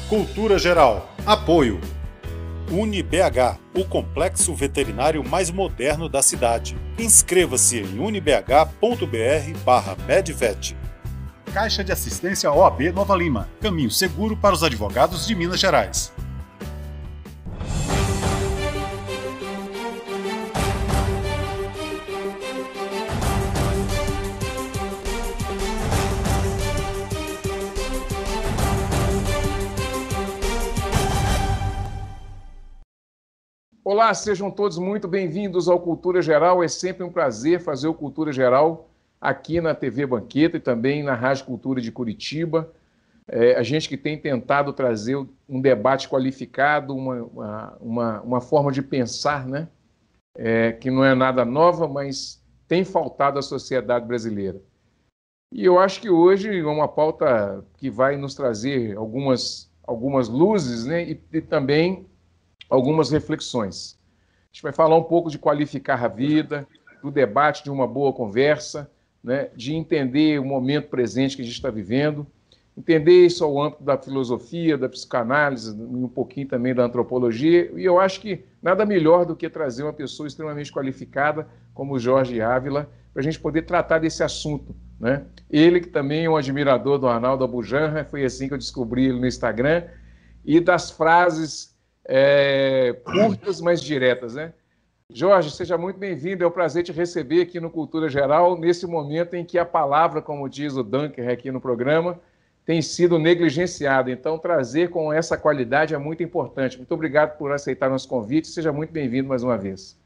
Cultura Geral. Apoio. UniBH, o complexo veterinário mais moderno da cidade. Inscreva-se em unibh.br/medvet. Caixa de Assistência OAB Nova Lima. Caminho seguro para os advogados de Minas Gerais. Olá, sejam todos muito bem-vindos ao Cultura Geral. É sempre um prazer fazer o Cultura Geral aqui na TV Banqueta e também na Rádio Cultura de Curitiba. A gente que tem tentado trazer um debate qualificado, uma forma de pensar, né? Que não é nada nova, mas tem faltado à sociedade brasileira. E eu acho que hoje é uma pauta que vai nos trazer algumas luzes, né? E também algumas reflexões. A gente vai falar um pouco de qualificar a vida, do debate, de uma boa conversa, né, de entender o momento presente que a gente está vivendo, entender isso ao âmbito da filosofia, da psicanálise, um pouquinho também da antropologia, e eu acho que nada melhor do que trazer uma pessoa extremamente qualificada, como o Jorge Ávila, para a gente poder tratar desse assunto, né? Ele que também é um admirador do Arnaldo Abujamra, foi assim que eu descobri ele no Instagram, e das frases curtas, mas diretas, né? Jorge, seja muito bem-vindo, é um prazer te receber aqui no Cultura Geral, nesse momento em que a palavra, como diz o Dunker aqui no programa, tem sido negligenciada. Então, trazer com essa qualidade é muito importante. Muito obrigado por aceitar nosso convite, seja muito bem-vindo mais uma vez.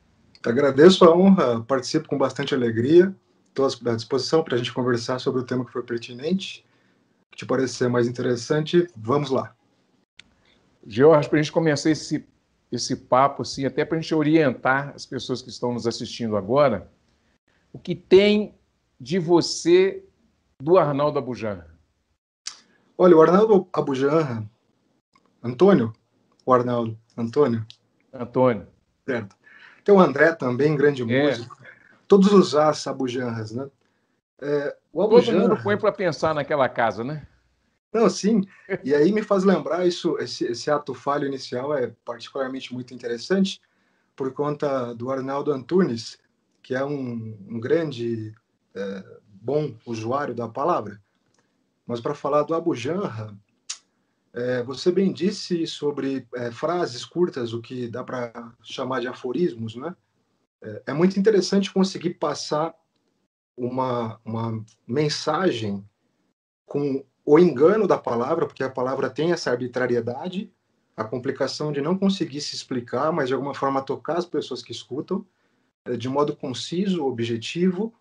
Agradeço a honra, participo com bastante alegria, estou à disposição para a gente conversar sobre o tema que for pertinente, que te parecer mais interessante, vamos lá. Jorge, para a gente começar esse papo, assim, até para a gente orientar as pessoas que estão nos assistindo agora, o que tem de você do Arnaldo Abujamra? Olha, o Arnaldo Abujamra, Antônio, o Arnaldo, Antônio. Certo. Tem o André também, grande músico. Todos os Abujamras, né? Todo mundo põe para pensar naquela casa, né? Não, sim, e aí me faz lembrar esse ato falho inicial é particularmente muito interessante por conta do Arnaldo Antunes, que é um grande, bom usuário da palavra. Mas para falar do Abujamra, você bem disse sobre frases curtas, o que dá para chamar de aforismos, né? É muito interessante conseguir passar uma mensagem com o engano da palavra, porque a palavra tem essa arbitrariedade, a complicação de não conseguir se explicar, mas de alguma forma tocar as pessoas que escutam, de modo conciso, objetivo,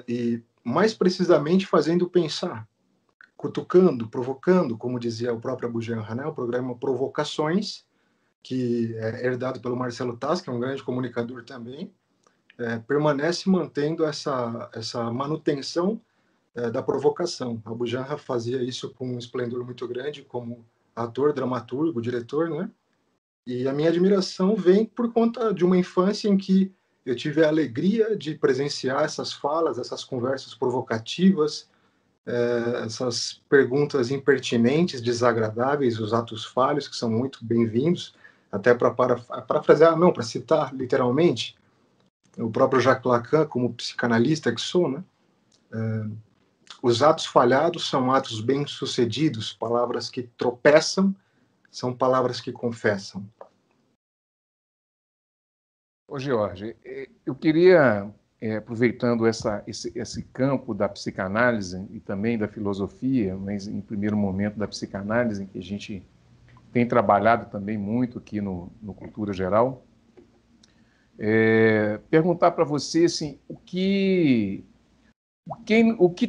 e mais precisamente fazendo pensar, cutucando, provocando, como dizia o próprio Abujamra, né? O programa Provocações, que é herdado pelo Marcelo Taz, que é um grande comunicador também, permanece mantendo essa manutenção da provocação. Abujamra fazia isso com um esplendor muito grande como ator, dramaturgo, diretor, né? E a minha admiração vem por conta de uma infância em que eu tive a alegria de presenciar essas falas, essas conversas provocativas, essas perguntas impertinentes, desagradáveis, os atos falhos, que são muito bem-vindos, até para parafrasear, não, para citar literalmente, o próprio Jacques Lacan, como psicanalista que sou, né? Os atos falhados são atos bem-sucedidos, palavras que tropeçam são palavras que confessam. Ô, Jorge, eu queria, aproveitando esse campo da psicanálise e também da filosofia, mas em primeiro momento da psicanálise, em que a gente tem trabalhado também muito aqui no Cultura Geral, perguntar para você assim, o que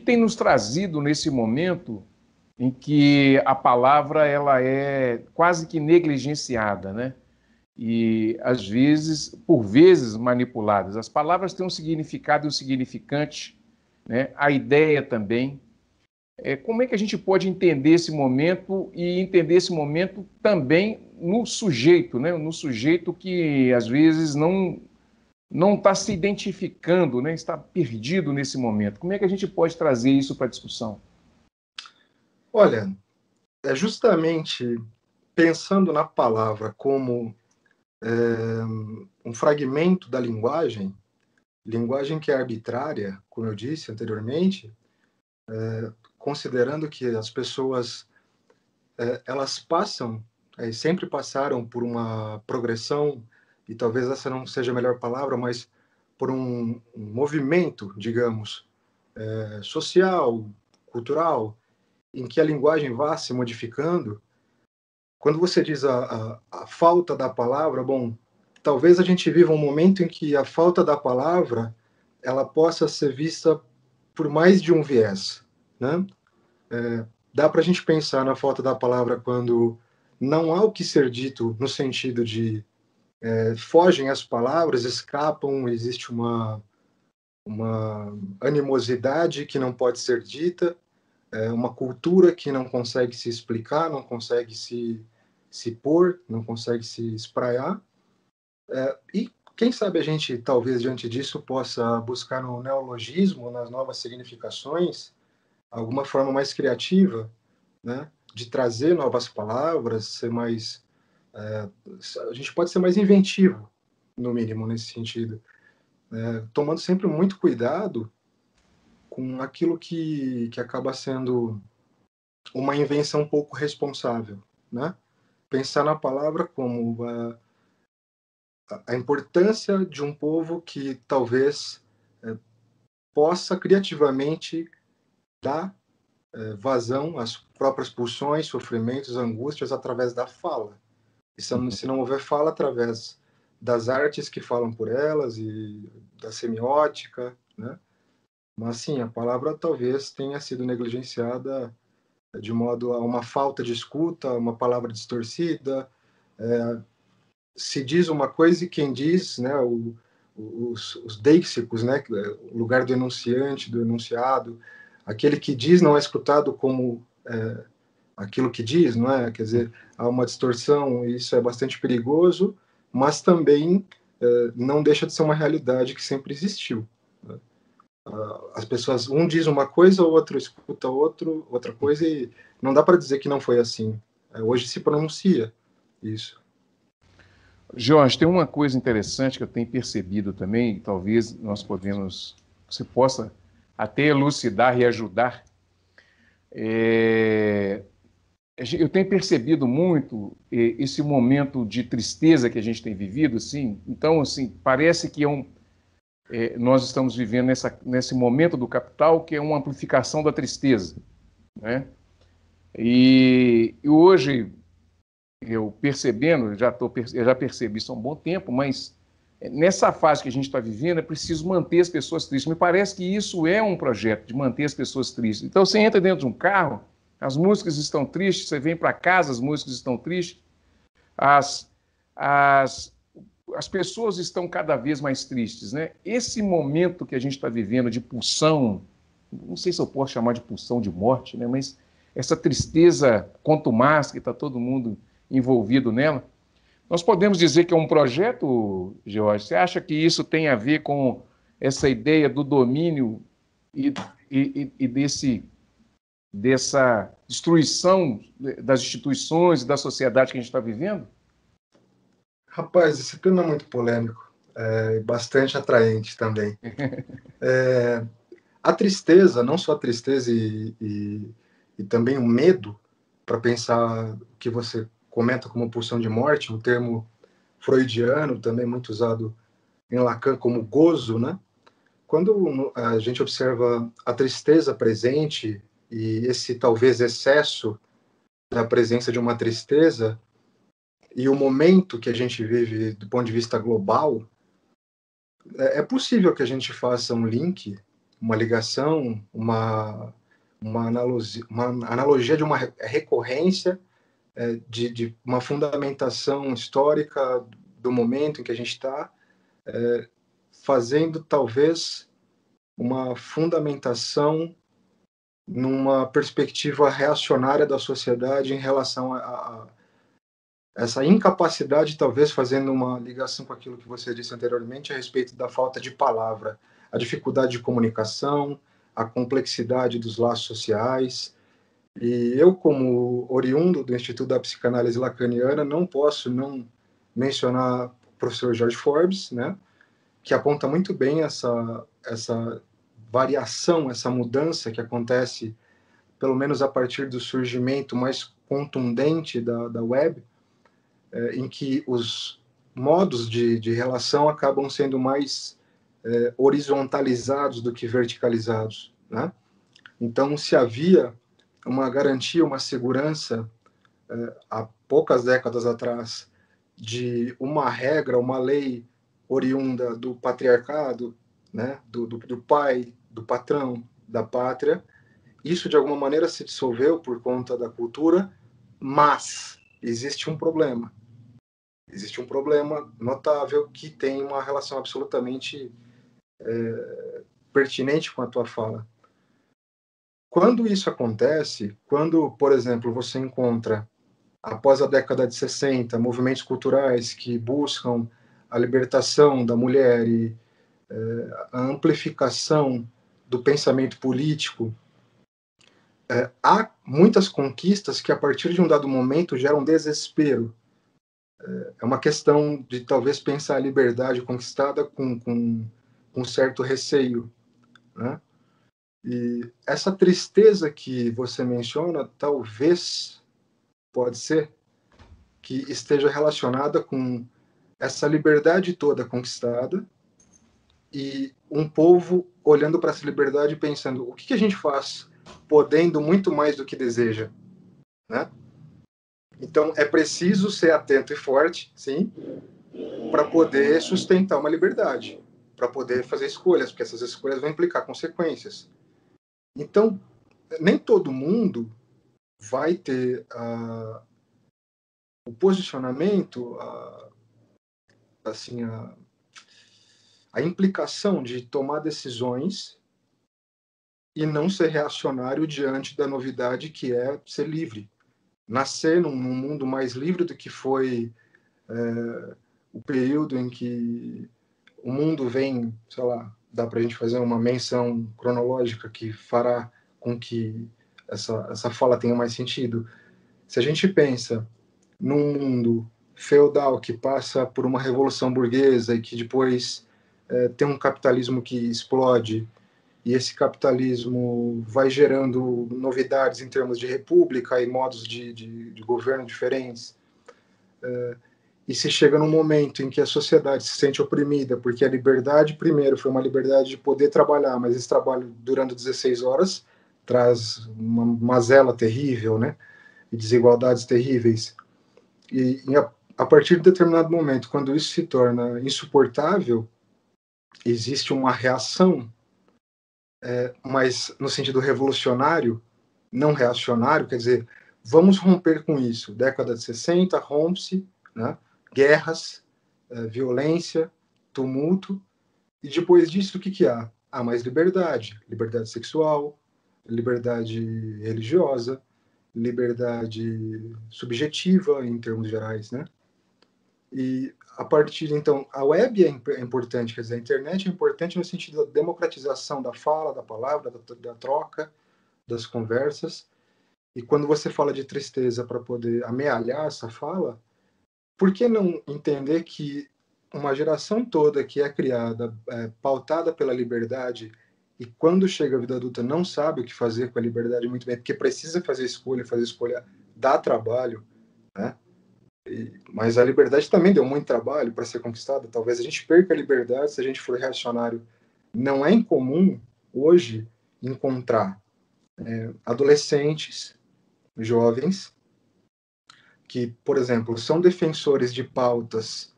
tem nos trazido nesse momento em que a palavra ela é quase que negligenciada, né? E, às vezes, por vezes, manipuladas. As palavras têm um significado e um significante, né? A ideia também. Como é que a gente pode entender esse momento e entender esse momento também no sujeito, né? No sujeito que, às vezes, não está se identificando, né? Está perdido nesse momento. Como é que a gente pode trazer isso para a discussão? Olha, é justamente pensando na palavra como um fragmento da linguagem, linguagem que é arbitrária, como eu disse anteriormente, considerando que as pessoas elas passam, sempre passaram por uma progressão, e talvez essa não seja a melhor palavra, mas por um movimento, digamos, social, cultural, em que a linguagem vá se modificando. Quando você diz a falta da palavra, bom, talvez a gente viva um momento em que a falta da palavra ela possa ser vista por mais de um viés, né? Dá para a gente pensar na falta da palavra quando não há o que ser dito no sentido de fogem as palavras, escapam, existe uma animosidade que não pode ser dita, uma cultura que não consegue se explicar, não consegue se pôr, não consegue se espraiar. E quem sabe a gente, talvez, diante disso, possa buscar no neologismo, nas novas significações, alguma forma mais criativa, né, de trazer novas palavras, ser mais... a gente pode ser mais inventivo, no mínimo, nesse sentido. Tomando sempre muito cuidado com aquilo que acaba sendo uma invenção pouco responsável, né? Pensar na palavra como a importância de um povo que talvez possa criativamente dar vazão às próprias pulsões, sofrimentos, angústias através da fala. E se não houver fala, através das artes que falam por elas e da semiótica, né? Mas sim, a palavra talvez tenha sido negligenciada de modo a uma falta de escuta, uma palavra distorcida. Se diz uma coisa e quem diz, né, os deixicos, né, o lugar do enunciante, do enunciado, aquele que diz não é escutado como aquilo que diz, não é? Quer dizer, há uma distorção e isso é bastante perigoso, mas também não deixa de ser uma realidade que sempre existiu. Né? As pessoas, um diz uma coisa, o outro escuta outra coisa, e não dá para dizer que não foi assim. Hoje se pronuncia isso. Jorge, tem uma coisa interessante que eu tenho percebido também, talvez você possa até elucidar e ajudar. Eu tenho percebido muito esse momento de tristeza que a gente tem vivido, assim. Então, assim, parece que nós estamos vivendo nesse momento do capital que é uma amplificação da tristeza, né? E hoje eu percebendo, eu já percebi isso há um bom tempo, mas nessa fase que a gente está vivendo é preciso manter as pessoas tristes. Me parece que isso é um projeto de manter as pessoas tristes. Então você entra dentro de um carro, as músicas estão tristes, você vem para casa, as músicas estão tristes, as, as, as pessoas estão cada vez mais tristes, né? Esse momento que a gente está vivendo de pulsão, não sei se eu posso chamar de pulsão de morte, né? Mas essa tristeza contumaz que está todo mundo envolvido nela, nós podemos dizer que é um projeto, George? Você acha que isso tem a ver com essa ideia do domínio e dessa destruição das instituições e da sociedade que a gente está vivendo? Rapaz, esse tema é muito polêmico, bastante atraente também. A tristeza, não só a tristeza e também o medo, para pensar o que você comenta como pulsão de morte, um termo freudiano também muito usado em Lacan como gozo, né? Quando a gente observa a tristeza presente e esse talvez excesso da presença de uma tristeza e o momento que a gente vive do ponto de vista global, é possível que a gente faça um link, uma ligação, uma analogia de uma recorrência, de uma fundamentação histórica do momento em que a gente está, fazendo talvez uma fundamentação numa perspectiva reacionária da sociedade em relação a essa incapacidade, talvez fazendo uma ligação com aquilo que você disse anteriormente a respeito da falta de palavra, a dificuldade de comunicação, a complexidade dos laços sociais. E eu, como oriundo do Instituto da Psicanálise Lacaniana, não posso não mencionar o professor George Forbes, né, que aponta muito bem essa variação, essa mudança que acontece, pelo menos a partir do surgimento mais contundente da web, em que os modos de relação acabam sendo mais horizontalizados do que verticalizados, né? Então, se havia uma garantia, uma segurança, há poucas décadas atrás, de uma regra, uma lei oriunda do patriarcado, né, do pai, do patrão, da pátria, isso de alguma maneira se dissolveu por conta da cultura, mas existe um problema. Existe um problema notável que tem uma relação absolutamente pertinente com a tua fala. Quando isso acontece, quando, por exemplo, você encontra, após a década de 60, movimentos culturais que buscam a libertação da mulher e a amplificação do pensamento político, há muitas conquistas que, a partir de um dado momento, geram desespero. É uma questão de talvez pensar a liberdade conquistada com certo receio, né? E essa tristeza que você menciona, talvez, pode ser, que esteja relacionada com essa liberdade toda conquistada e um povo olhando para essa liberdade e pensando, o que a gente faz podendo muito mais do que deseja, né? Então, é preciso ser atento e forte, sim, para poder sustentar uma liberdade, para poder fazer escolhas, porque essas escolhas vão implicar consequências. Então, nem todo mundo vai ter o posicionamento, assim, a implicação de tomar decisões e não ser reacionário diante da novidade que é ser livre. Nascer num mundo mais livre do que foi o período em que o mundo vem, sei lá, dá para a gente fazer uma menção cronológica que fará com que essa fala tenha mais sentido. Se a gente pensa num mundo feudal que passa por uma revolução burguesa e que depois tem um capitalismo que explode, e esse capitalismo vai gerando novidades em termos de república e modos de governo diferentes, e se chega num momento em que a sociedade se sente oprimida, porque a liberdade, primeiro, foi uma liberdade de poder trabalhar, mas esse trabalho durando 16 horas traz uma mazela terrível, né? E desigualdades terríveis. E a partir de determinado momento, quando isso se torna insuportável, existe uma reação, mas no sentido revolucionário, não reacionário, quer dizer, vamos romper com isso. Década de 60, rompe-se, né? Guerras, violência, tumulto, e depois disso o que há? Há mais liberdade, liberdade sexual, liberdade religiosa, liberdade subjetiva em termos gerais, né? E a partir, então, a web é importante, quer dizer, a internet é importante no sentido da democratização da fala, da palavra, da troca, das conversas. E quando você fala de tristeza para poder amealhar essa fala, por que não entender que uma geração toda que é criada, pautada pela liberdade, e quando chega a vida adulta não sabe o que fazer com a liberdade muito bem, porque precisa fazer escolha dá trabalho, né? Mas a liberdade também deu muito trabalho para ser conquistada. Talvez a gente perca a liberdade se a gente for reacionário. Não é incomum hoje encontrar adolescentes, jovens, que, por exemplo, são defensores de pautas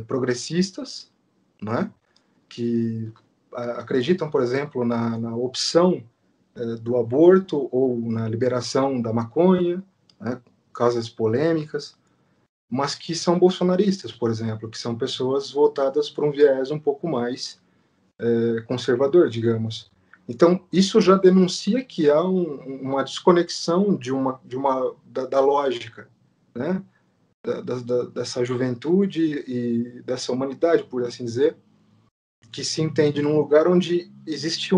progressistas, né? Que acreditam, por exemplo, na opção do aborto ou na liberação da maconha, né? Causas polêmicas, mas que são bolsonaristas, por exemplo, que são pessoas voltadas para um viés um pouco mais conservador, digamos. Então, isso já denuncia que há uma desconexão da lógica, né? Dessa juventude e dessa humanidade, por assim dizer, que se entende num lugar onde existe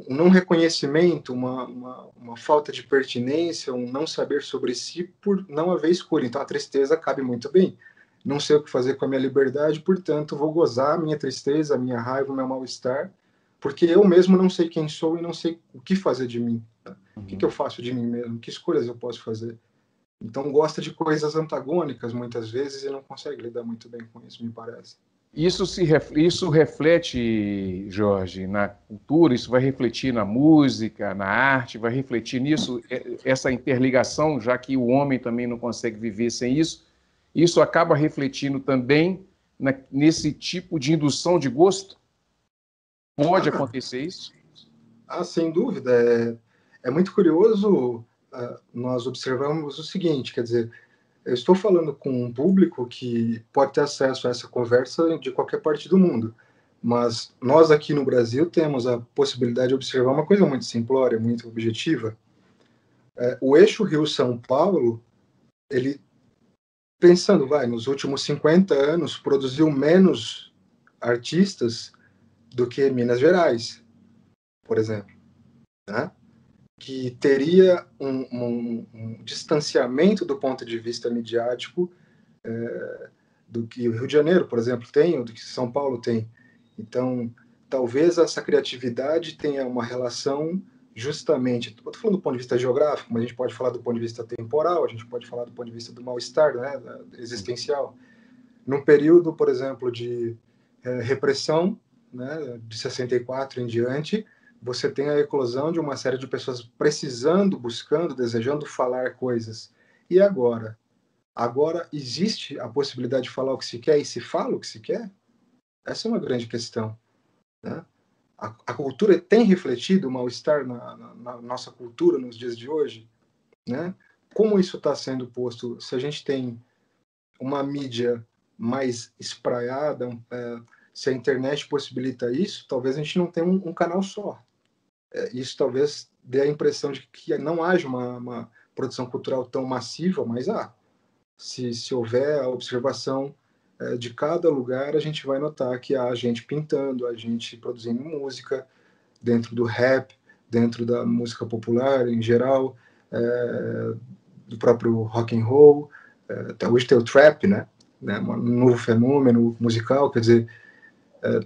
um não reconhecimento, uma falta de pertinência, um não saber sobre si por não haver escolha. Então a tristeza cabe muito bem. Não sei o que fazer com a minha liberdade, portanto vou gozar a minha tristeza, a minha raiva, o meu mal-estar, porque eu mesmo não sei quem sou e não sei o que fazer de mim. O que eu faço de mim mesmo? Que escolhas eu posso fazer? Então gosta de coisas antagônicas muitas vezes e não consegue lidar muito bem com isso, me parece. Isso reflete, Jorge, na cultura, isso vai refletir na música, na arte, vai refletir nisso, essa interligação, já que o homem também não consegue viver sem isso. Isso acaba refletindo também nesse tipo de indução de gosto? Pode acontecer isso? Sem dúvida. É muito curioso nós observamos o seguinte, quer dizer, eu estou falando com um público que pode ter acesso a essa conversa de qualquer parte do mundo, mas nós aqui no Brasil temos a possibilidade de observar uma coisa muito simplória, muito objetiva. O eixo Rio-São Paulo, ele, pensando, nos últimos 50 anos, produziu menos artistas do que Minas Gerais, por exemplo, né? Que teria um distanciamento do ponto de vista midiático do que o Rio de Janeiro, por exemplo, tem, ou do que São Paulo tem. Então, talvez essa criatividade tenha uma relação justamente, estou falando do ponto de vista geográfico, mas a gente pode falar do ponto de vista temporal, a gente pode falar do ponto de vista do mal-estar, né, existencial. Num período, por exemplo, de repressão, né, de 64 em diante, você tem a eclosão de uma série de pessoas precisando, buscando, desejando falar coisas. E agora? Agora existe a possibilidade de falar o que se quer e se fala o que se quer? Essa é uma grande questão, né? A cultura tem refletido o mal-estar na nossa cultura nos dias de hoje, né? Como isso está sendo posto? Se a gente tem uma mídia mais espraiada, se a internet possibilita isso, talvez a gente não tenha um canal só. Isso talvez dê a impressão de que não haja uma produção cultural tão massiva, mas se houver a observação de cada lugar, a gente vai notar que há gente pintando, há gente produzindo música, dentro do rap, dentro da música popular em geral, do próprio rock and roll, até hoje tem o trap, né? Um novo fenômeno musical, quer dizer,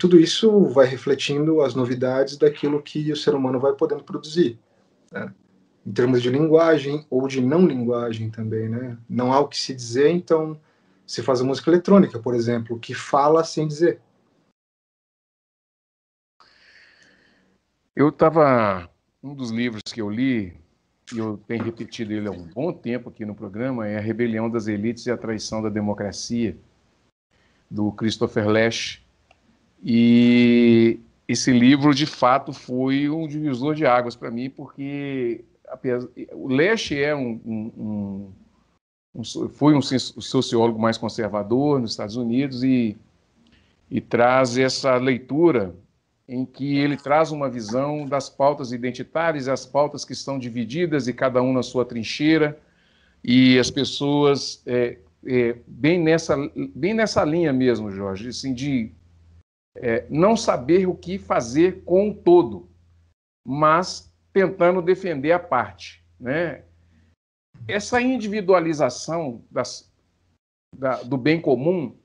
tudo isso vai refletindo as novidades daquilo que o ser humano vai podendo produzir, né? Em termos de linguagem ou de não linguagem também, né? Não há o que se dizer, então se faz a música eletrônica, por exemplo, que fala sem dizer. Um dos livros que eu li, e eu tenho repetido ele há um bom tempo aqui no programa, é A Rebelião das Elites e a Traição da Democracia, do Christopher Lasch. E esse livro, de fato, foi um divisor de águas para mim, porque o Lasch foi um sociólogo mais conservador nos Estados Unidos e traz essa leitura em que ele traz uma visão das pautas identitárias, as pautas que estão divididas e cada um na sua trincheira, e as pessoas bem nessa linha mesmo, Jorge, assim, de não saber o que fazer com o todo, mas tentando defender a parte, né? Essa individualização do bem comum,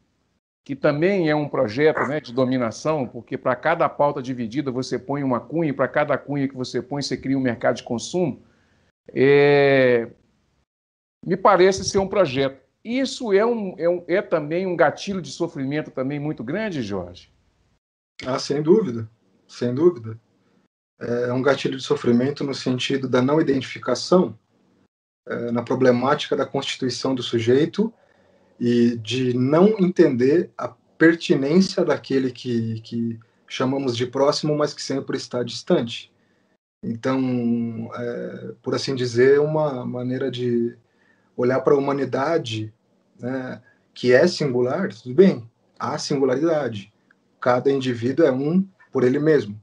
que também é um projeto, né, de dominação, porque para cada pauta dividida você põe uma cunha, e para cada cunha que você põe você cria um mercado de consumo, me parece ser um projeto. Isso é também um gatilho de sofrimento também muito grande, Jorge? Sem dúvida, sem dúvida. É um gatilho de sofrimento no sentido da não identificação na problemática da constituição do sujeito e de não entender a pertinência daquele que chamamos de próximo, mas que sempre está distante. Então, por assim dizer, uma maneira de olhar para a humanidade, né, que é singular, tudo bem, há singularidade. Cada indivíduo é um por ele mesmo.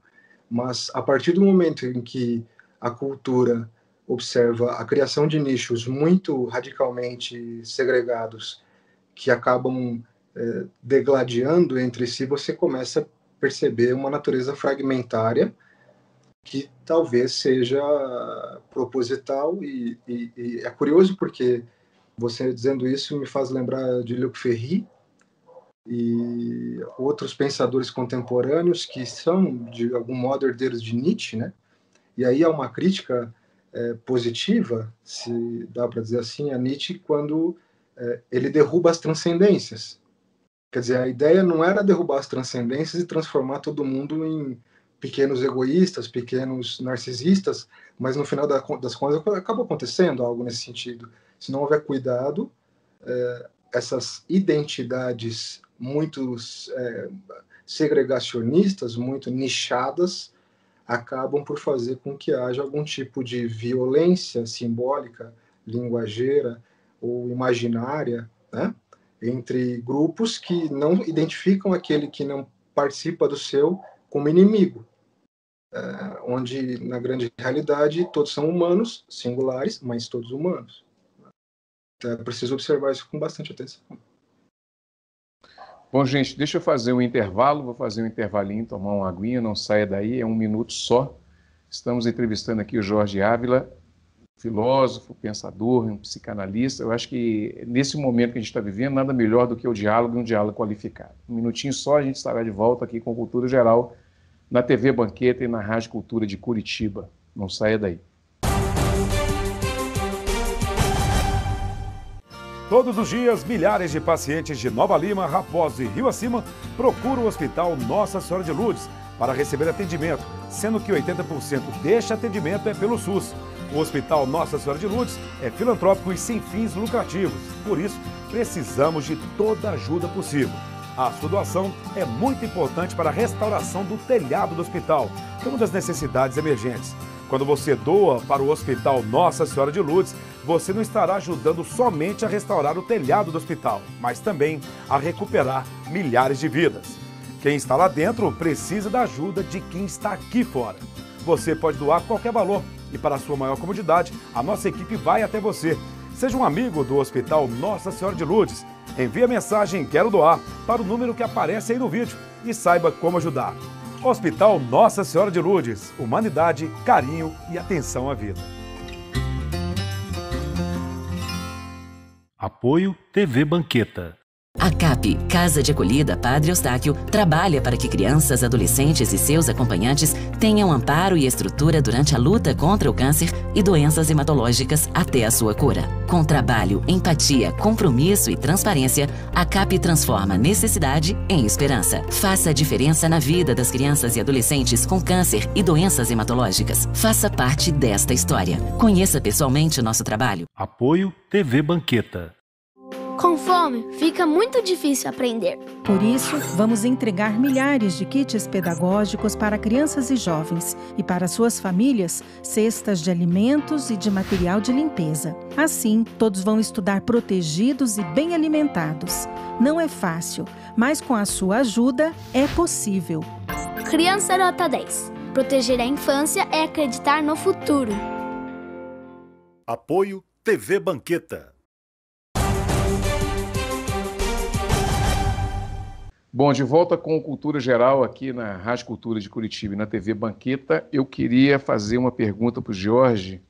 Mas a partir do momento em que a cultura observa a criação de nichos muito radicalmente segregados, que acabam degladiando entre si, você começa a perceber uma natureza fragmentária que talvez seja proposital, e é curioso porque você dizendo isso me faz lembrar de Luc Ferry e outros pensadores contemporâneos que são, de algum modo, herdeiros de Nietzsche, né? E aí há uma crítica positiva, se dá para dizer assim, a Nietzsche quando ele derruba as transcendências. Quer dizer, a ideia não era derrubar as transcendências e transformar todo mundo em pequenos egoístas, pequenos narcisistas, mas no final das contas acabou acontecendo algo nesse sentido. Se não houver cuidado, essas identidades muito segregacionistas, muito nichadas, acabam por fazer com que haja algum tipo de violência simbólica, linguageira ou imaginária, né? Entre grupos que não identificam aquele que não participa do seu como inimigo, onde, na grande realidade, todos são humanos, singulares, mas todos humanos. Então, é preciso observar isso com bastante atenção. Bom, gente, deixa eu fazer um intervalo, vou fazer um intervalinho, tomar uma aguinha, não saia daí, é 1 minuto só. Estamos entrevistando aqui o Jorge Ávila, filósofo, pensador, um psicanalista. Eu acho que nesse momento que a gente está vivendo, nada melhor do que o diálogo e um diálogo qualificado. 1 minutinho só, a gente estará de volta aqui com Cultura Geral, na TV Banqueta e na Rádio Cultura de Curitiba. Não saia daí. Todos os dias, milhares de pacientes de Nova Lima, Raposo e Rio Acima procuram o Hospital Nossa Senhora de Lourdes para receber atendimento, sendo que 80% deste atendimento é pelo SUS. O Hospital Nossa Senhora de Lourdes é filantrópico e sem fins lucrativos, por isso precisamos de toda a ajuda possível. A sua doação é muito importante para a restauração do telhado do hospital, que é uma das necessidades emergentes. Quando você doa para o Hospital Nossa Senhora de Lourdes, você não estará ajudando somente a restaurar o telhado do hospital, mas também a recuperar milhares de vidas. Quem está lá dentro precisa da ajuda de quem está aqui fora. Você pode doar qualquer valor e, para a sua maior comodidade, a nossa equipe vai até você. Seja um amigo do Hospital Nossa Senhora de Lourdes. Envie a mensagem "Quero doar" para o número que aparece aí no vídeo e saiba como ajudar. Hospital Nossa Senhora de Lourdes, humanidade, carinho e atenção à vida. Apoio TV Banqueta. A CAP, Casa de Acolhida Padre Eustáquio, trabalha para que crianças, adolescentes e seus acompanhantes tenham amparo e estrutura durante a luta contra o câncer e doenças hematológicas até a sua cura. Com trabalho, empatia, compromisso e transparência, a CAP transforma necessidade em esperança. Faça a diferença na vida das crianças e adolescentes com câncer e doenças hematológicas. Faça parte desta história. Conheça pessoalmente o nosso trabalho. Apoio TV Banqueta. Com fome, fica muito difícil aprender. Por isso, vamos entregar milhares de kits pedagógicos para crianças e jovens e para suas famílias, cestas de alimentos e de material de limpeza. Assim, todos vão estudar protegidos e bem alimentados. Não é fácil, mas com a sua ajuda é possível. Criança Nota 10. Proteger a infância é acreditar no futuro. Apoio TV Banqueta. Bom, de volta com Cultura Geral aqui na Rádio Cultura de Curitiba e na TV Banqueta, eu queria fazer uma pergunta para o Jorge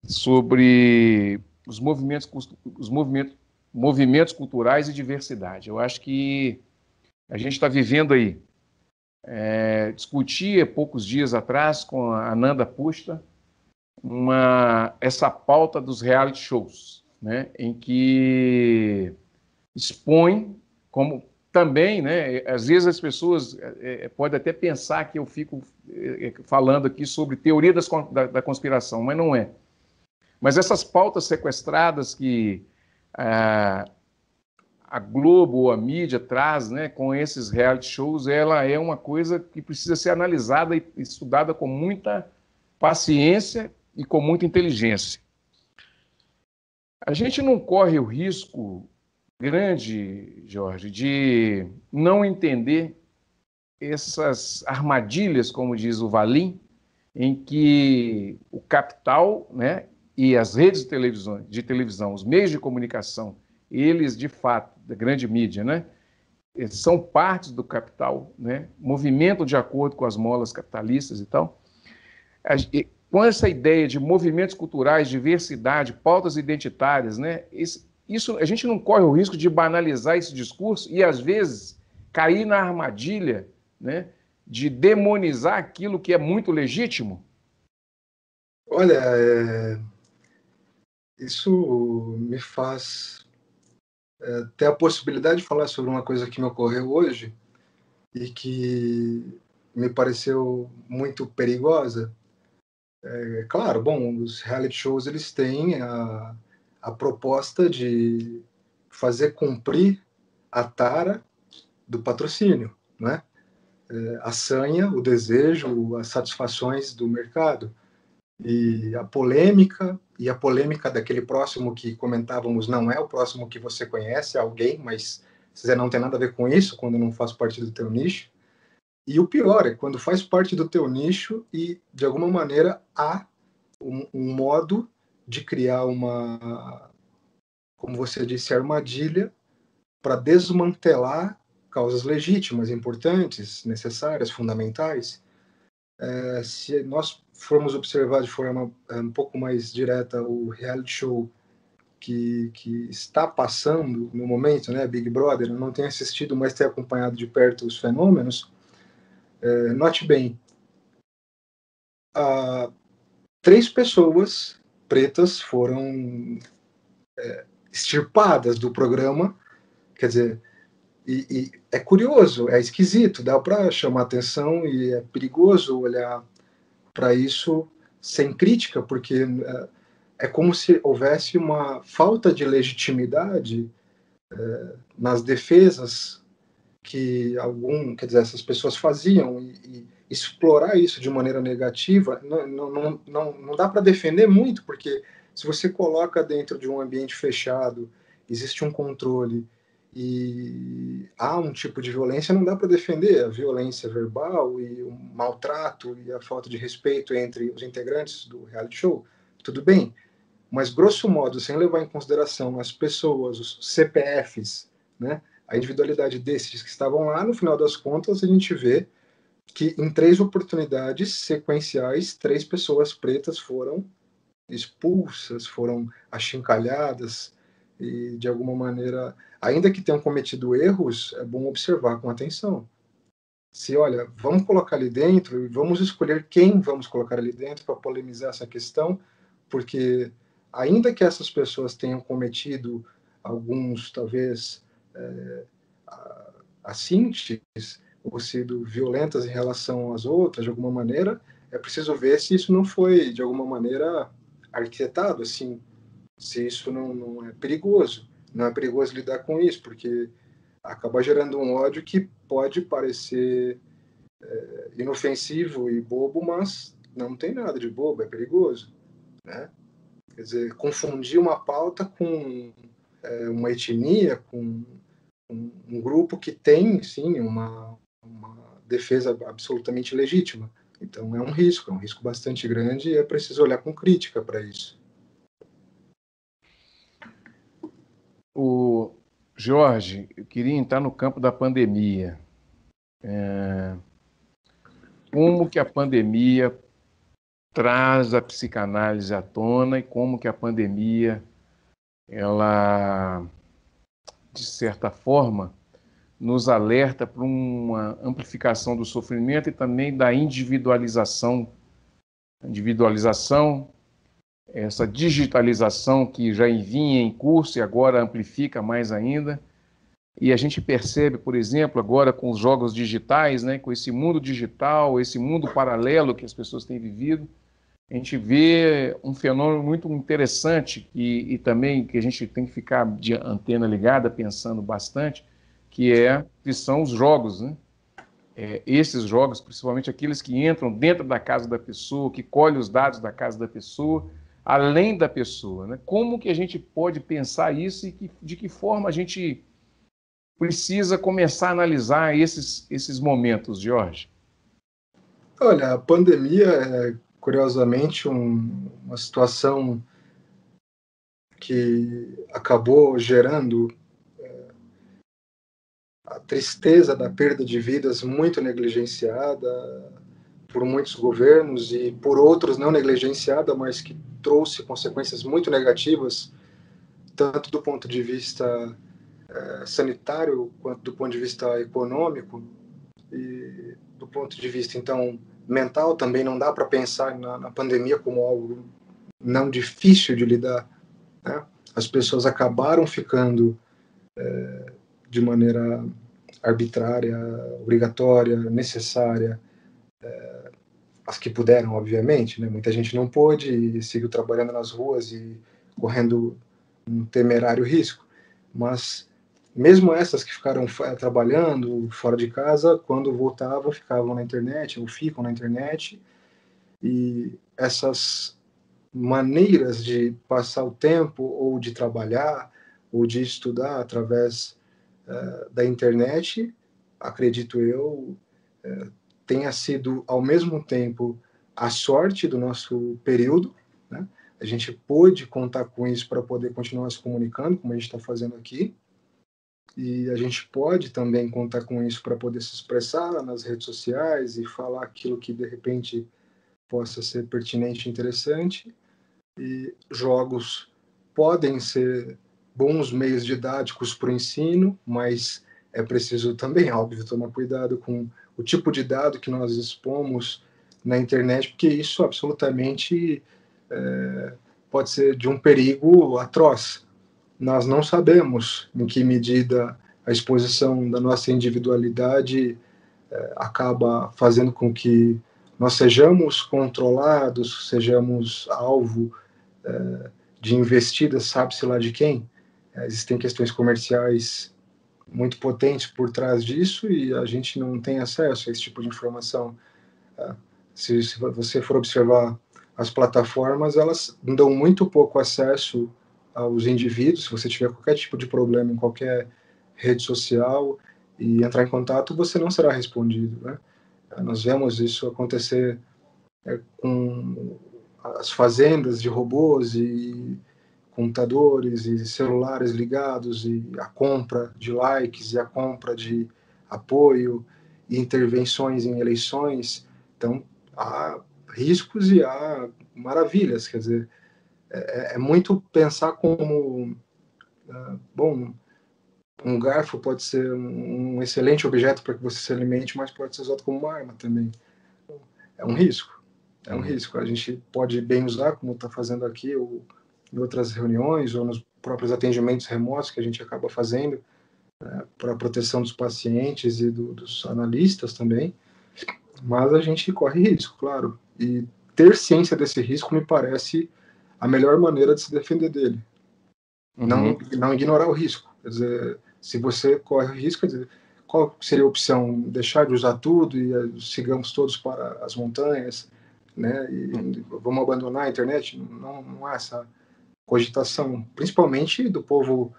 sobre os movimentos culturais e diversidade. Eu acho que a gente está vivendo aí, discuti há poucos dias atrás com a Ananda Pushta essa pauta dos reality shows, né, em que expõe como... Também, né, às vezes as pessoas podem até pensar que eu fico falando aqui sobre teoria da conspiração, mas não é. Mas essas pautas sequestradas que a Globo ou a mídia traz, né, com esses reality shows, ela é uma coisa que precisa ser analisada e estudada com muita paciência e com muita inteligência. A gente não corre o risco grande, Jorge, de não entender essas armadilhas, como diz o Valim, em que o capital, né, e as redes de televisão, os meios de comunicação, eles, de fato, da grande mídia, né, são partes do capital, né, movimentam de acordo com as molas capitalistas e tal, Com essa ideia de movimentos culturais, diversidade, pautas identitárias, né? Isso, a gente não corre o risco de banalizar esse discurso e, às vezes, cair na armadilha, né, de demonizar aquilo que é muito legítimo? Olha, isso me faz ter a possibilidade de falar sobre uma coisa que me ocorreu hoje e que me pareceu muito perigosa. Claro, bom, os reality shows eles têm a proposta de fazer cumprir a tara do patrocínio, né? A sanha, o desejo, as satisfações do mercado. E a polêmica daquele próximo que comentávamos não é o próximo que você conhece, é alguém, mas você não tem nada a ver com isso quando não faz parte do teu nicho. E o pior é quando faz parte do teu nicho e, de alguma maneira, há um modo de criar uma, como você disse, armadilha para desmantelar causas legítimas, importantes, necessárias, fundamentais. Se nós formos observar de forma um pouco mais direta o reality show que está passando no momento, né, Big Brother, eu não tenho assistido, mas tenho acompanhado de perto os fenômenos, note bem, 3 pessoas pretas foram extirpadas do programa, quer dizer, e é curioso, é esquisito, dá para chamar atenção e é perigoso olhar para isso sem crítica, porque é como se houvesse uma falta de legitimidade nas defesas que quer dizer, essas pessoas faziam, e explorar isso de maneira negativa não dá para defender muito, porque se você coloca dentro de um ambiente fechado, existe um controle e há um tipo de violência, não dá para defender a violência verbal e o maltrato e a falta de respeito entre os integrantes do reality show, tudo bem, mas grosso modo, sem levar em consideração as pessoas, os CPFs, né, a individualidade desses que estavam lá, no final das contas, a gente vê que em 3 oportunidades sequenciais, 3 pessoas pretas foram expulsas, foram achincalhadas e, de alguma maneira, ainda que tenham cometido erros, é bom observar com atenção. Se, olha, vamos colocar ali dentro e vamos escolher quem vamos colocar ali dentro para polemizar essa questão, porque ainda que essas pessoas tenham cometido alguns, talvez, assíntes ou sido violentas em relação às outras, de alguma maneira, é preciso ver se isso não foi, de alguma maneira, arquitetado, assim, se isso não é perigoso. Não é perigoso lidar com isso, porque acaba gerando um ódio que pode parecer inofensivo e bobo, mas não tem nada de bobo, é perigoso, né? Quer dizer, confundir uma pauta com uma etnia, com um grupo que tem, sim, uma defesa absolutamente legítima. Então é um risco bastante grande e é preciso olhar com crítica para isso. Jorge, eu queria entrar no campo da pandemia. Como que a pandemia traz a psicanálise à tona e como que a pandemia, ela, de certa forma, nos alerta para uma amplificação do sofrimento e também da individualização, essa digitalização que já vinha em curso e agora amplifica mais ainda. E a gente percebe, por exemplo, agora com os jogos digitais, né, com esse mundo digital, esse mundo paralelo que as pessoas têm vivido, a gente vê um fenômeno muito interessante e também que a gente tem que ficar de antena ligada, pensando bastante, que são os jogos, né? Esses jogos, principalmente aqueles que entram dentro da casa da pessoa, que colhem os dados da casa da pessoa, além da pessoa, né? Como que a gente pode pensar isso e de que forma a gente precisa começar a analisar esses momentos, Jorge? Olha, a pandemia é, curiosamente, uma situação que acabou gerando a tristeza da perda de vidas muito negligenciada, por muitos governos e por outros não negligenciada, mas que trouxe consequências muito negativas, tanto do ponto de vista sanitário quanto do ponto de vista econômico e do ponto de vista, então, mental. Também não dá para pensar na pandemia como algo não difícil de lidar, né? As pessoas acabaram ficando de maneira arbitrária, obrigatória, necessária, as que puderam, obviamente, né? Muita gente não pôde e seguiu trabalhando nas ruas e correndo um temerário risco, mas mesmo essas que ficaram trabalhando fora de casa, quando voltavam, ficavam na internet, ou ficam na internet, e essas maneiras de passar o tempo, ou de trabalhar, ou de estudar através da internet, acredito eu, tenha sido, ao mesmo tempo, a sorte do nosso período, né? A gente pôde contar com isso para poder continuar se comunicando, como a gente está fazendo aqui, e a gente pode também contar com isso para poder se expressar nas redes sociais e falar aquilo que, de repente, possa ser pertinente e interessante. E jogos podem ser bons meios didáticos para o ensino, mas é preciso também, óbvio, tomar cuidado com o tipo de dado que nós expomos na internet, porque isso absolutamente pode ser de um perigo atroz. Nós não sabemos em que medida a exposição da nossa individualidade acaba fazendo com que nós sejamos controlados, sejamos alvo de investidas, sabe-se lá de quem. Existem questões comerciais muito potentes por trás disso e a gente não tem acesso a esse tipo de informação. Se você for observar as plataformas, elas dão muito pouco acesso aos indivíduos. Se você tiver qualquer tipo de problema em qualquer rede social e entrar em contato, você não será respondido, né? Nós vemos isso acontecer com as fazendas de robôs e computadores e celulares ligados, e a compra de likes e a compra de apoio e intervenções em eleições. Então, há riscos e há maravilhas. Quer dizer, é muito pensar como, bom, um garfo pode ser um excelente objeto para que você se alimente, mas pode ser usado como uma arma também. É um risco. É um risco. A gente pode bem usar, como está fazendo aqui, ou em outras reuniões, ou nos próprios atendimentos remotos que a gente acaba fazendo, para a proteção dos pacientes e dos analistas também. Mas a gente corre risco, claro. E ter ciência desse risco me parece a melhor maneira de se defender dele. Não ignorar o risco. Quer dizer, se você corre risco, quer dizer, qual seria a opção? Deixar de usar tudo e sigamos todos para as montanhas, né? E vamos abandonar a internet? Não há essa cogitação, principalmente do povo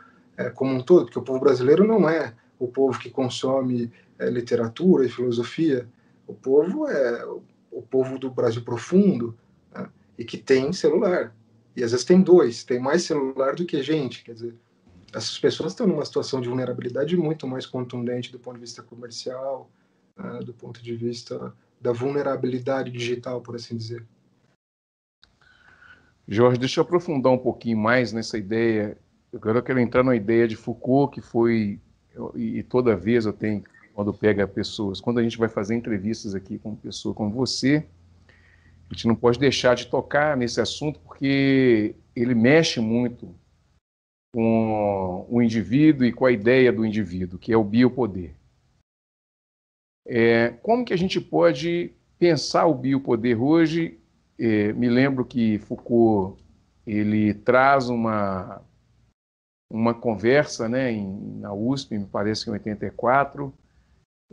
como um todo, porque o povo brasileiro não é o povo que consome literatura e filosofia. O povo é o povo do Brasil profundo, né? E que tem celular. E às vezes tem dois, tem mais celular do que gente. Quer dizer, essas pessoas estão numa situação de vulnerabilidade muito mais contundente do ponto de vista comercial, do ponto de vista da vulnerabilidade digital, por assim dizer. Jorge, deixa eu aprofundar um pouquinho mais nessa ideia. Agora eu quero entrar na ideia de Foucault, que foi, e toda vez eu tenho, quando pega pessoas, quando a gente vai fazer entrevistas aqui com pessoa como você, a gente não pode deixar de tocar nesse assunto, porque ele mexe muito com o indivíduo e com a ideia do indivíduo, que é o biopoder. Como que a gente pode pensar o biopoder hoje? Me lembro que Foucault ele traz uma conversa, né, na USP, me parece que em 84,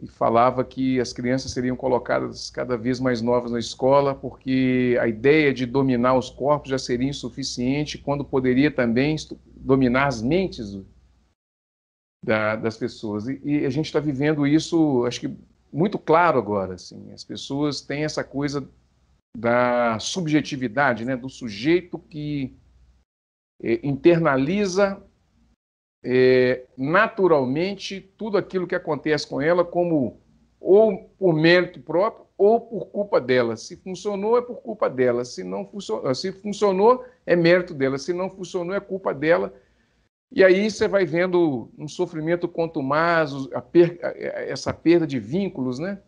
e falava que as crianças seriam colocadas cada vez mais novas na escola, porque a ideia de dominar os corpos já seria insuficiente, quando poderia também dominar as mentes das pessoas. E a gente está vivendo isso, acho que muito claro agora. Assim, as pessoas têm essa coisa da subjetividade, né, do sujeito que internaliza naturalmente tudo aquilo que acontece com ela como ou por mérito próprio ou por culpa dela. Se funcionou, é por culpa dela. Se não funcionou, se funcionou, é mérito dela. Se não funcionou, é culpa dela. E aí você vai vendo um sofrimento contumaz, essa perda de vínculos, né?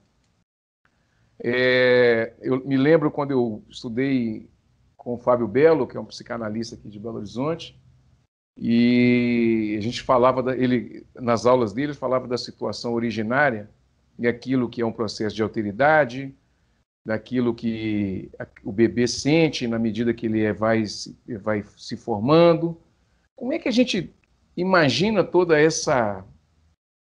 Eu me lembro quando eu estudei com o Fábio Belo, que é um psicanalista aqui de Belo Horizonte, e a gente falava, nas aulas dele, falava da situação originária, e aquilo que é um processo de alteridade, daquilo que o bebê sente na medida que ele vai se formando. Como é que a gente imagina toda essa,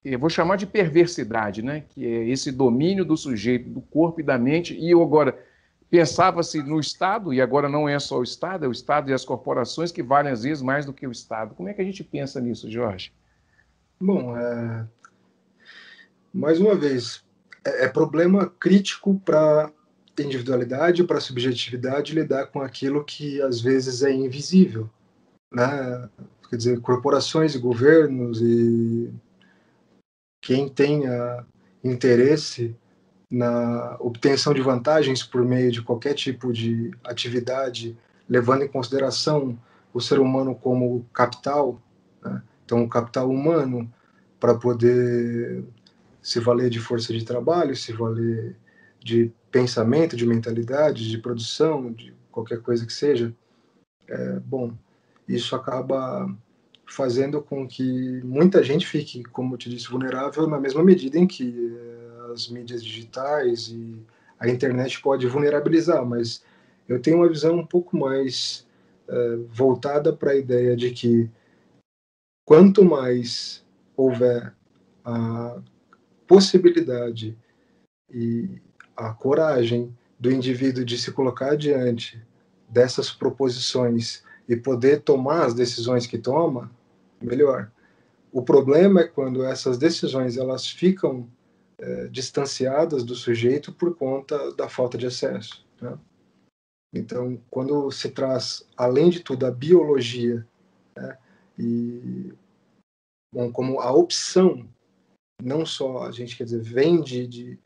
eu vou chamar de perversidade, né? Que é esse domínio do sujeito, do corpo e da mente, e agora pensava-se no Estado, e agora não é só o Estado, é o Estado e as corporações que valem às vezes mais do que o Estado. Como é que a gente pensa nisso, Jorge? Bom, mais uma vez, é problema crítico para a individualidade, para a subjetividade lidar com aquilo que às vezes é invisível, né? Quer dizer, corporações e governos e quem tenha interesse na obtenção de vantagens por meio de qualquer tipo de atividade, levando em consideração o ser humano como capital, né? Então, o capital humano, para poder se valer de força de trabalho, se valer de pensamento, de mentalidade, de produção, de qualquer coisa que seja, bom, isso acaba fazendo com que muita gente fique, como eu te disse, vulnerável na mesma medida em que as mídias digitais e a internet pode vulnerabilizar, mas eu tenho uma visão um pouco mais voltada para a ideia de que quanto mais houver a possibilidade e a coragem do indivíduo de se colocar diante dessas proposições e poder tomar as decisões que toma, melhor. O problema é quando essas decisões elas ficam distanciadas do sujeito por conta da falta de acesso, né? Então, quando se traz, além de tudo, a biologia, né, e bom, como a opção, não só a gente, quer dizer, vem de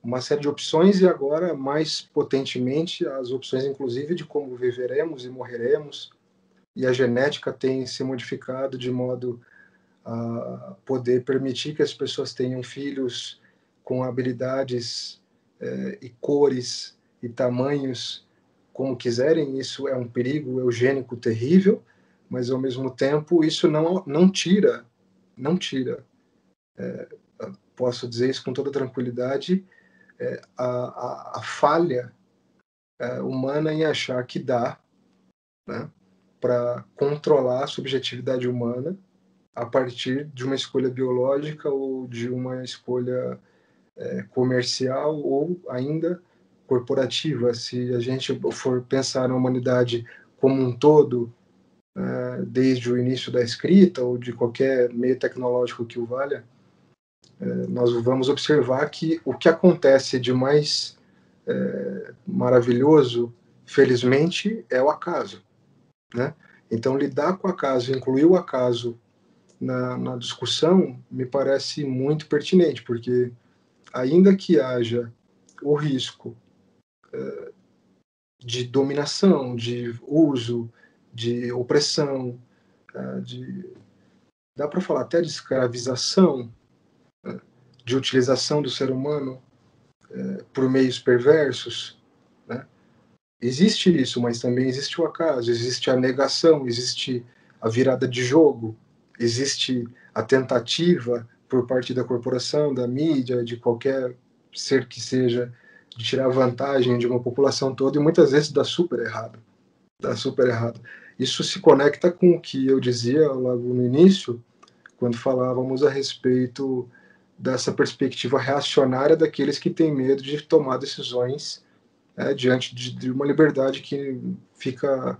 uma série de opções e agora, mais potentemente, as opções, inclusive, de como viveremos e morreremos, e a genética tem se modificado de modo a poder permitir que as pessoas tenham filhos com habilidades e cores e tamanhos como quiserem. Isso é um perigo eugênico terrível, mas, ao mesmo tempo, isso não tira, posso dizer isso com toda tranquilidade, a falha humana em achar que dá, né, para controlar a subjetividade humana a partir de uma escolha biológica ou de uma escolha comercial ou ainda corporativa. Se a gente for pensar na humanidade como um todo, desde o início da escrita ou de qualquer meio tecnológico que o valha, nós vamos observar que o que acontece de mais maravilhoso, felizmente, é o acaso, né? Então, lidar com o acaso, incluir o acaso na discussão, me parece muito pertinente, porque ainda que haja o risco de dominação, de uso, de opressão, dá para falar até de escravização, de utilização do ser humano por meios perversos, né? Existe isso, mas também existe o acaso, existe a negação, existe a virada de jogo, existe a tentativa por parte da corporação, da mídia, de qualquer ser que seja, de tirar vantagem de uma população toda, e muitas vezes dá super errado. Isso se conecta com o que eu dizia logo no início, quando falávamos a respeito dessa perspectiva reacionária daqueles que têm medo de tomar decisões diante de uma liberdade que fica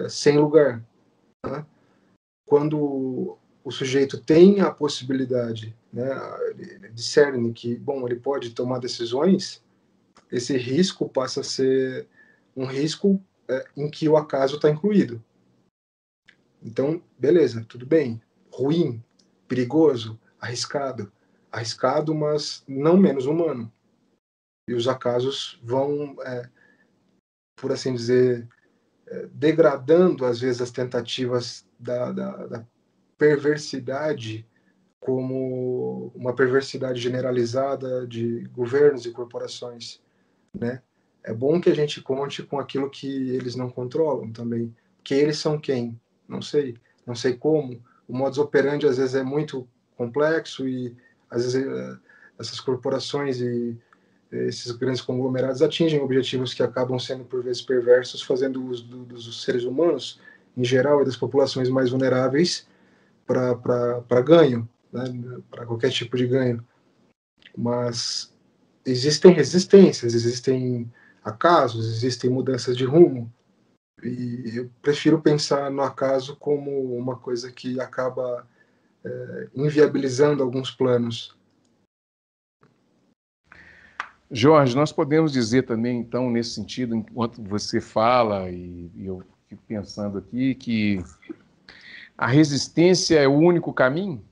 sem lugar, né? Quando o sujeito tem a possibilidade, né, ele discerne que, bom, ele pode tomar decisões, esse risco passa a ser um risco em que o acaso está incluído. Então, beleza, tudo bem, ruim, perigoso, arriscado, arriscado, mas não menos humano. E os acasos vão, por assim dizer, degradando, às vezes, as tentativas da perversidade como uma perversidade generalizada de governos e corporações, né? É bom que a gente conte com aquilo que eles não controlam também, porque eles são quem? Não sei como. O modus operandi às vezes é muito complexo e às vezes essas corporações e esses grandes conglomerados atingem objetivos que acabam sendo por vezes perversos, fazendo uso dos seres humanos em geral e das populações mais vulneráveis para ganho, né? Para qualquer tipo de ganho. Mas existem resistências, existem acasos, existem mudanças de rumo, e eu prefiro pensar no acaso como uma coisa que acaba inviabilizando alguns planos. Jorge, nós podemos dizer também, então, nesse sentido, enquanto você fala, e eu fico pensando aqui, que a resistência é o único caminho?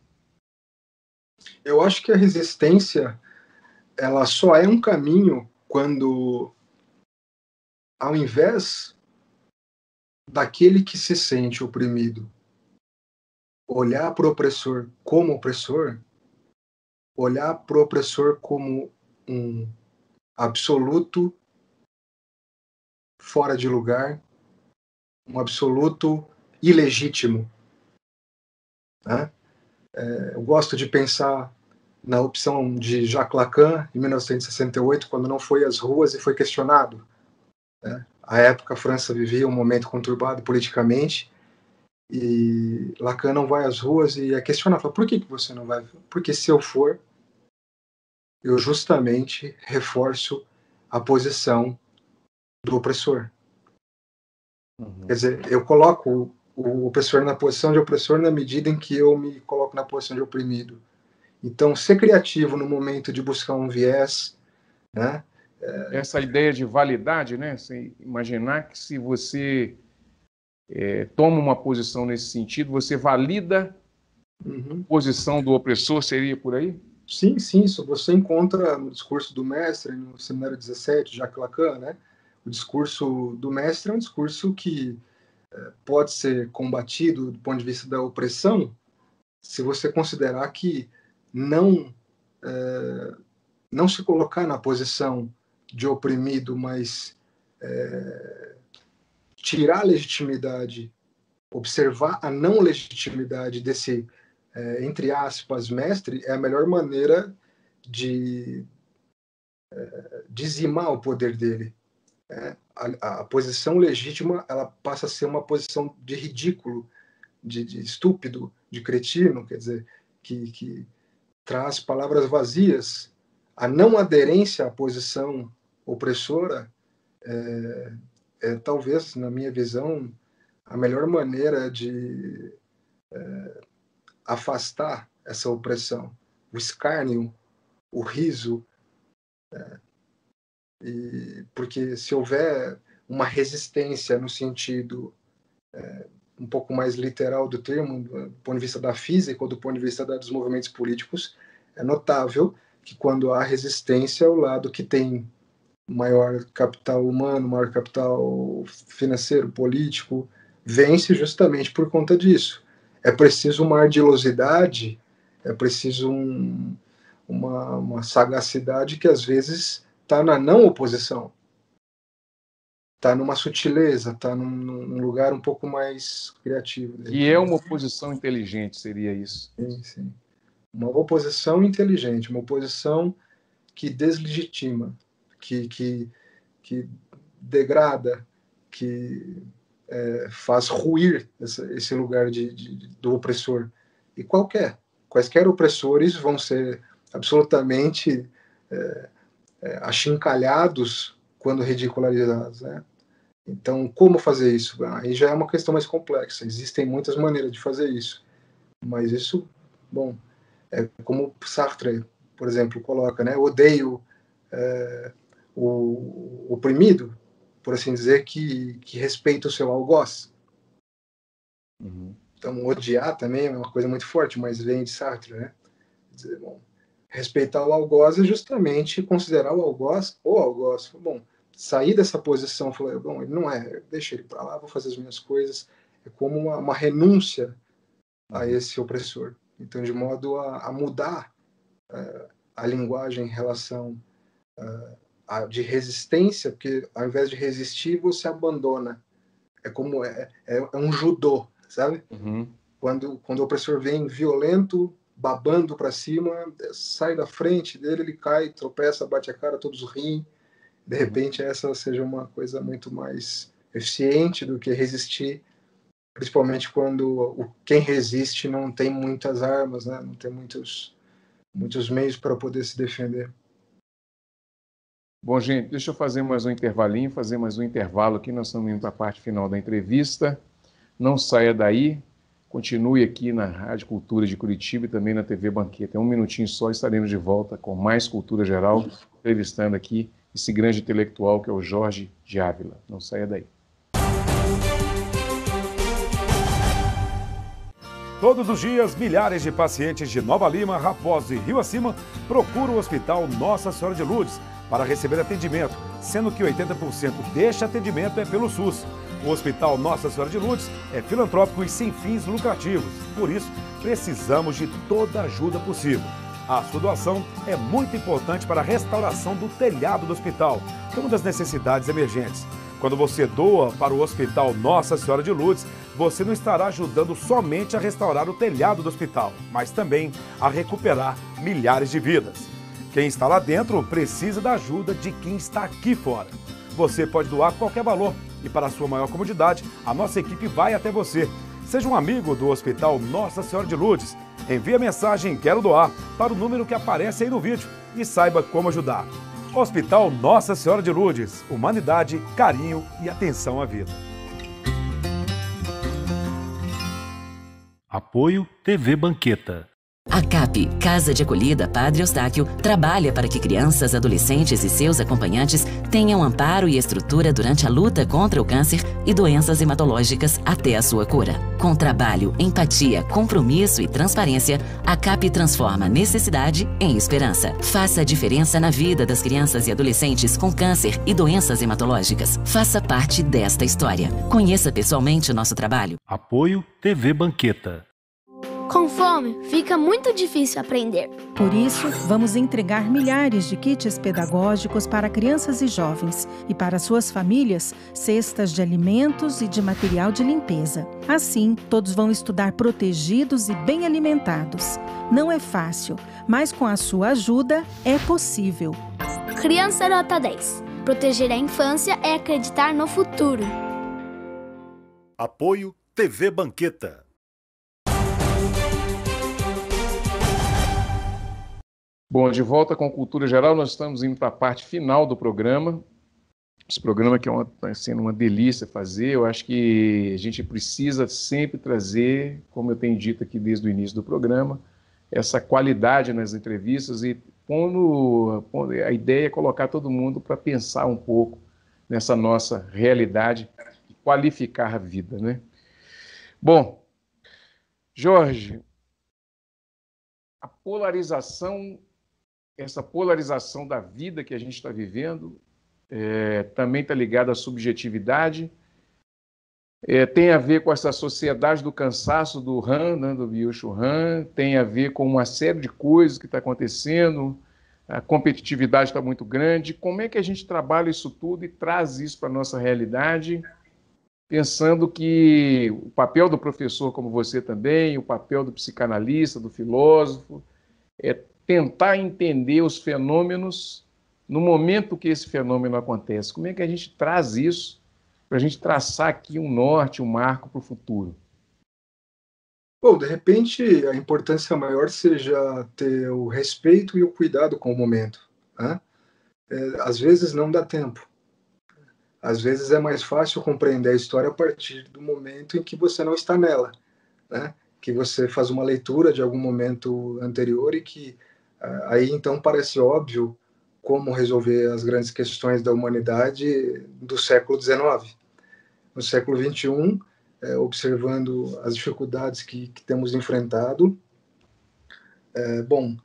Eu acho que a resistência, ela só é um caminho quando, ao invés daquele que se sente oprimido olhar para o opressor como opressor, olhar para o opressor como um absoluto fora de lugar, um absoluto ilegítimo, né? Eu gosto de pensar na opção de Jacques Lacan, em 1968, quando não foi às ruas e foi questionado, né? À época, a França vivia um momento conturbado politicamente, e Lacan não vai às ruas e é questionado, por que você não vai? Porque se eu for, eu justamente reforço a posição do opressor. Quer dizer, eu coloco o opressor na posição de opressor na medida em que eu me coloco na posição de oprimido. Então, ser criativo no momento de buscar um viés, né? Essa ideia de validade, né? Você imaginar que se você toma uma posição nesse sentido, você valida a posição do opressor, seria por aí? Sim, isso você encontra no discurso do mestre, no seminário 17, Jacques Lacan, né? O discurso do mestre é um discurso que pode ser combatido do ponto de vista da opressão, se você considerar que não se colocar na posição de oprimido, mas tirar a legitimidade, observar a não legitimidade desse, entre aspas, mestre, é a melhor maneira de dizimar o poder dele. A posição legítima, ela passa a ser uma posição de ridículo, de estúpido, de cretino, quer dizer, que traz palavras vazias. A não aderência à posição opressora talvez, na minha visão, a melhor maneira de afastar essa opressão. O escárnio, o riso. Porque se houver uma resistência no sentido um pouco mais literal do termo, do ponto de vista da física ou do ponto de vista dos movimentos políticos, é notável que quando há resistência, o lado que tem maior capital humano, maior capital financeiro, político, vence justamente por conta disso. É preciso uma ardilosidade, é preciso uma sagacidade que às vezes está na não oposição, está numa sutileza, está num lugar um pouco mais criativo. Que é uma oposição inteligente, seria isso. Sim. Uma oposição inteligente, uma oposição que deslegitima, que degrada, que faz ruir esse lugar do opressor. E quaisquer opressores vão ser absolutamente achincalhados quando ridicularizados, né? Então, como fazer isso? Aí já é uma questão mais complexa. Existem muitas maneiras de fazer isso. Mas isso, bom, é como Sartre, por exemplo, coloca, né? Odeio o oprimido, por assim dizer, que respeita o seu algoz. Então, odiar também é uma coisa muito forte, mas vem de Sartre, né? Quer dizer, bom, Respeitar o algoz é justamente considerar o algoz. Bom, sair dessa posição, falar, bom, ele não é, deixa ele para lá, vou fazer as minhas coisas. É como uma renúncia a esse opressor. Então, de modo a mudar a linguagem em relação de resistência, porque ao invés de resistir, você abandona. É como é um judô, sabe? Uhum. Quando o opressor vem violento, babando para cima, sai da frente dele, ele cai, tropeça, bate a cara, todos riem. De repente, essa seja uma coisa muito mais eficiente do que resistir, principalmente quando quem resiste não tem muitas armas, né? Não tem muitos meios para poder se defender. Bom, gente, deixa eu fazer mais um intervalinho, fazer mais um intervalo aqui. Nós estamos indo para a parte final da entrevista. Não saia daí, continue aqui na Rádio Cultura de Curitiba e também na TV Banqueta. Em um minutinho só estaremos de volta com mais Cultura Geral, entrevistando aqui esse grande intelectual que é o Jorge de Ávila. Não saia daí. Todos os dias, milhares de pacientes de Nova Lima, Raposo e Rio Acima procuram o Hospital Nossa Senhora de Lourdes para receber atendimento, sendo que 80% deste atendimento é pelo SUS. O Hospital Nossa Senhora de Lourdes é filantrópico e sem fins lucrativos, por isso precisamos de toda a ajuda possível. A sua doação é muito importante para a restauração do telhado do hospital, que é uma das necessidades emergentes. Quando você doa para o Hospital Nossa Senhora de Lourdes, você não estará ajudando somente a restaurar o telhado do hospital, mas também a recuperar milhares de vidas. Quem está lá dentro precisa da ajuda de quem está aqui fora. Você pode doar qualquer valor e, para a sua maior comodidade, a nossa equipe vai até você. Seja um amigo do Hospital Nossa Senhora de Lourdes. Envie a mensagem "Quero doar" para o número que aparece aí no vídeo e saiba como ajudar. Hospital Nossa Senhora de Lourdes. Humanidade, carinho e atenção à vida. Apoio TV Banqueta. A CAP, Casa de Acolhida Padre Eustáquio, trabalha para que crianças, adolescentes e seus acompanhantes tenham amparo e estrutura durante a luta contra o câncer e doenças hematológicas até a sua cura. Com trabalho, empatia, compromisso e transparência, a CAP transforma necessidade em esperança. Faça a diferença na vida das crianças e adolescentes com câncer e doenças hematológicas. Faça parte desta história. Conheça pessoalmente o nosso trabalho. Apoio TV Banqueta. Com fome, fica muito difícil aprender. Por isso, vamos entregar milhares de kits pedagógicos para crianças e jovens e para suas famílias, cestas de alimentos e de material de limpeza. Assim, todos vão estudar protegidos e bem alimentados. Não é fácil, mas com a sua ajuda é possível. Criança Nota 10. Proteger a infância é acreditar no futuro. Apoio TV Banqueta. Bom, de volta com Cultura Geral, nós estamos indo para a parte final do programa. Esse programa que está sendo uma delícia fazer. Eu acho que a gente precisa sempre trazer, como eu tenho dito aqui desde o início do programa, essa qualidade nas entrevistas e a ideia é colocar todo mundo para pensar um pouco nessa nossa realidade e qualificar a vida, né? Bom, Jorge, a polarização, essa polarização da vida que a gente está vivendo também está ligada à subjetividade, tem a ver com essa sociedade do cansaço do Han, né, do Byung-Chul Han, tem a ver com uma série de coisas que está acontecendo, a competitividade está muito grande. Como é que a gente trabalha isso tudo e traz isso para a nossa realidade, pensando que o papel do professor, como você também, o papel do psicanalista, do filósofo, é tentar entender os fenômenos no momento que esse fenômeno acontece. Como é que a gente traz isso para a gente traçar aqui um norte, um marco para o futuro? Bom, de repente, a importância maior seja ter o respeito e o cuidado com o momento, né? Às vezes não dá tempo. Às vezes é mais fácil compreender a história a partir do momento em que você não está nela, né? Que você faz uma leitura de algum momento anterior e que aí então parece óbvio como resolver as grandes questões da humanidade do século XIX. No século XXI, observando as dificuldades que temos enfrentado, bom,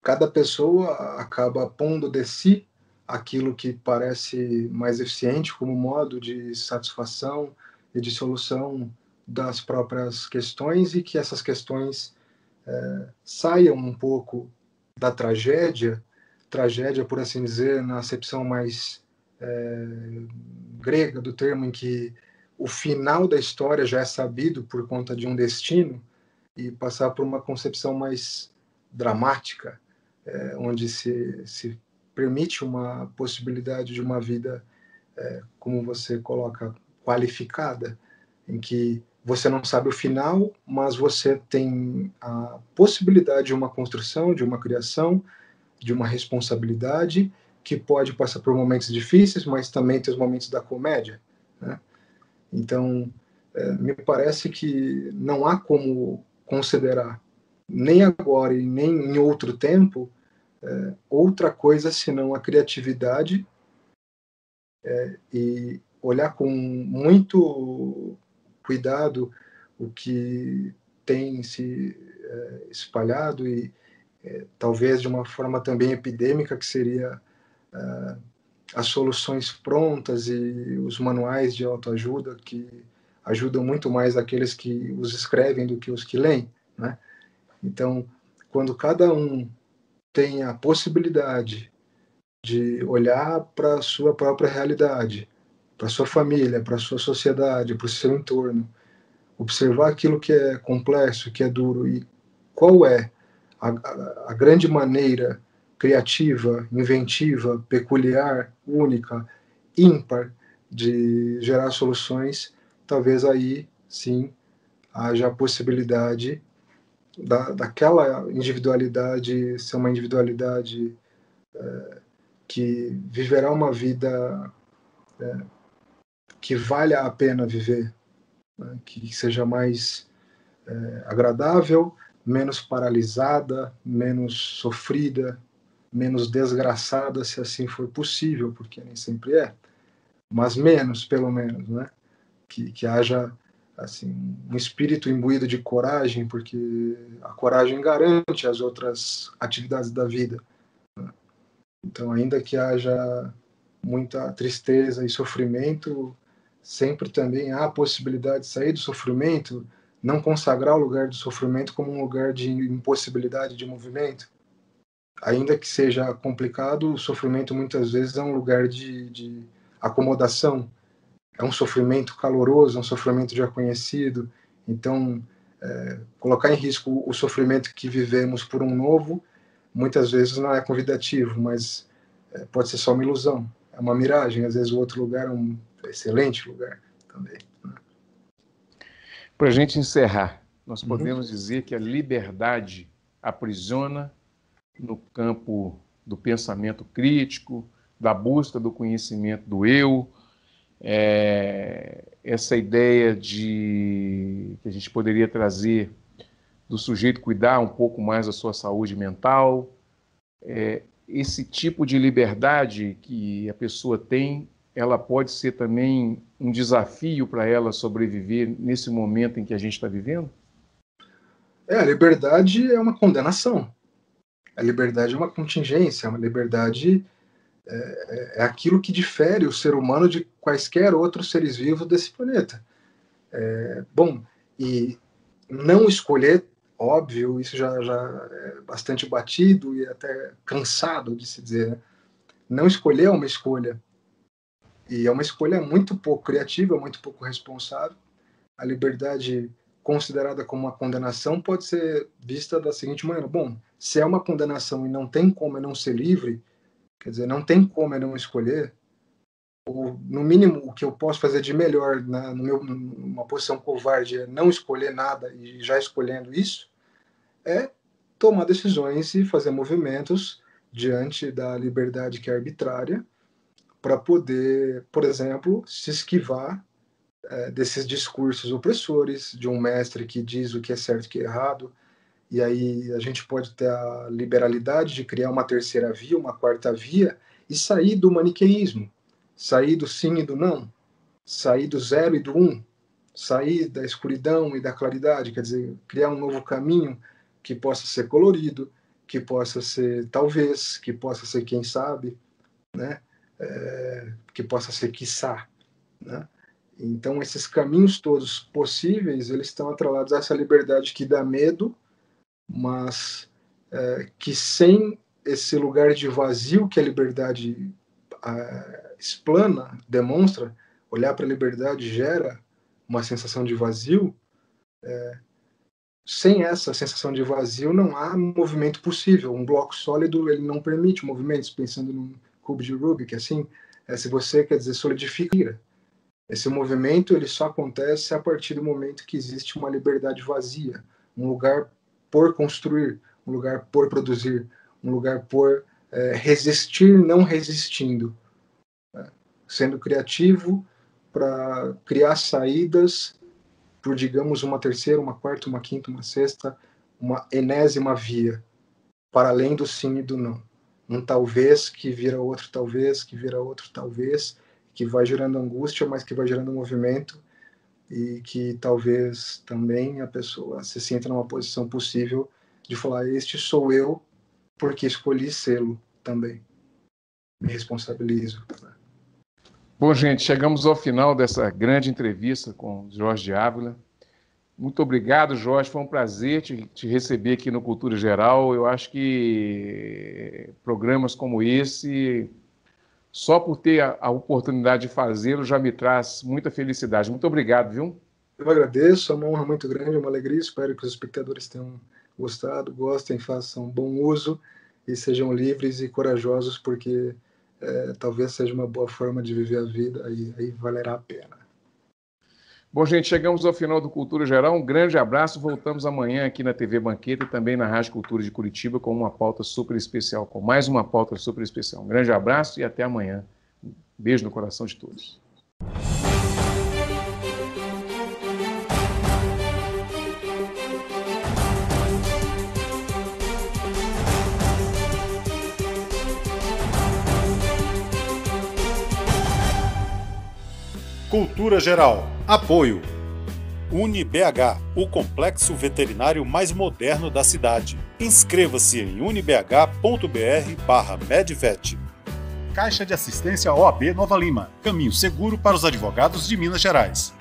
cada pessoa acaba pondo de si aquilo que parece mais eficiente como modo de satisfação e de solução das próprias questões, e que essas questões saiam um pouco da tragédia, por assim dizer, na acepção mais grega do termo, em que o final da história já é sabido por conta de um destino, e passar por uma concepção mais dramática, onde se permite uma possibilidade de uma vida, como você coloca, qualificada, em que você não sabe o final, mas você tem a possibilidade de uma construção, de uma criação, de uma responsabilidade, que pode passar por momentos difíceis, mas também tem os momentos da comédia, né? Então, me parece que não há como considerar, nem agora e nem em outro tempo, outra coisa senão a criatividade, e olhar com muito cuidado o que tem se espalhado, e talvez de uma forma também epidêmica, que seria as soluções prontas e os manuais de autoajuda, que ajudam muito mais aqueles que os escrevem do que os que leem, né? Então, quando cada um tem a possibilidade de olhar para a sua própria realidade, para a sua família, para a sua sociedade, para o seu entorno, observar aquilo que é complexo, que é duro, e qual é a grande maneira criativa, inventiva, peculiar, única, ímpar de gerar soluções, talvez aí sim haja a possibilidade daquela individualidade ser uma individualidade que viverá uma vida que valha a pena viver, né? Que seja mais agradável, menos paralisada, menos sofrida, menos desgraçada, se assim for possível, porque nem sempre é, mas menos, pelo menos, né? Que haja assim um espírito imbuído de coragem, porque a coragem garante as outras atividades da vida, né? Então, ainda que haja muita tristeza e sofrimento, sempre também há a possibilidade de sair do sofrimento, não consagrar o lugar do sofrimento como um lugar de impossibilidade de movimento. Ainda que seja complicado, o sofrimento muitas vezes é um lugar de acomodação, é um sofrimento caloroso, é um sofrimento já conhecido. Então, colocar em risco o sofrimento que vivemos por um novo, muitas vezes não é convidativo, mas pode ser só uma ilusão, é uma miragem. Às vezes o outro lugar é um excelente lugar também, né? Para a gente encerrar, nós podemos dizer que a liberdade aprisiona no campo do pensamento crítico, da busca do conhecimento do eu, essa ideia que a gente poderia trazer do sujeito cuidar um pouco mais da sua saúde mental, esse tipo de liberdade que a pessoa tem, ela pode ser também um desafio para ela sobreviver nesse momento em que a gente está vivendo? A liberdade é uma condenação. A liberdade é uma contingência, a liberdade é aquilo que difere o ser humano de quaisquer outros seres vivos desse planeta. Bom, e não escolher, óbvio, isso já é bastante batido e até cansado de se dizer, né? Não escolher é uma escolha. E é uma escolha muito pouco criativa, muito pouco responsável. A liberdade considerada como uma condenação pode ser vista da seguinte maneira: bom, se é uma condenação e não tem como eu não ser livre, quer dizer, não tem como eu não escolher, ou no mínimo o que eu posso fazer de melhor numa posição covarde é não escolher nada, e já escolhendo isso, é tomar decisões e fazer movimentos diante da liberdade que é arbitrária, para poder, por exemplo, se esquivar desses discursos opressores, de um mestre que diz o que é certo e o que é errado. E aí a gente pode ter a liberalidade de criar uma terceira via, uma quarta via, e sair do maniqueísmo, sair do sim e do não, sair do zero e do um, sair da escuridão e da claridade, quer dizer, criar um novo caminho que possa ser colorido, que possa ser talvez, que possa ser quem sabe, né? Que possa ser quiçá, né? Então, esses caminhos todos possíveis, eles estão atrelados a essa liberdade que dá medo, mas que sem esse lugar de vazio que a liberdade explana, demonstra, olhar para a liberdade gera uma sensação de vazio, sem essa sensação de vazio não há movimento possível. Um bloco sólido ele não permite movimentos, pensando num cubo de Rubik, assim, se você, quer dizer, solidifica. Esse movimento ele só acontece a partir do momento que existe uma liberdade vazia, um lugar por construir, um lugar por produzir, um lugar por resistir não resistindo, né? Sendo criativo para criar saídas por, digamos, uma terceira, uma quarta, uma quinta, uma sexta, uma enésima via, para além do sim e do não. Um talvez que vira outro talvez, que vira outro talvez, que vai gerando angústia, mas que vai gerando movimento, e que talvez também a pessoa se sinta numa posição possível de falar: este sou eu, porque escolhi sê-lo também. Me responsabilizo. Bom, gente, chegamos ao final dessa grande entrevista com Jorge Ávila. Muito obrigado, Jorge. Foi um prazer te receber aqui no Cultura Geral. Eu acho que programas como esse, só por ter a oportunidade de fazê-lo, já me traz muita felicidade. Muito obrigado, viu? Eu agradeço, é uma honra muito grande, é uma alegria. Espero que os espectadores tenham gostado, gostem, façam bom uso e sejam livres e corajosos, porque talvez seja uma boa forma de viver a vida e aí valerá a pena. Bom, gente, chegamos ao final do Cultura Geral. Um grande abraço. Voltamos amanhã aqui na TV Banqueta e também na Rádio Cultura de Curitiba com uma pauta super especial, com mais uma pauta super especial. Um grande abraço e até amanhã. Um beijo no coração de todos. Cultura Geral. Apoio. UniBH, o complexo veterinário mais moderno da cidade. Inscreva-se em unibh.br/medvet. Caixa de Assistência OAB Nova Lima. Caminho seguro para os advogados de Minas Gerais.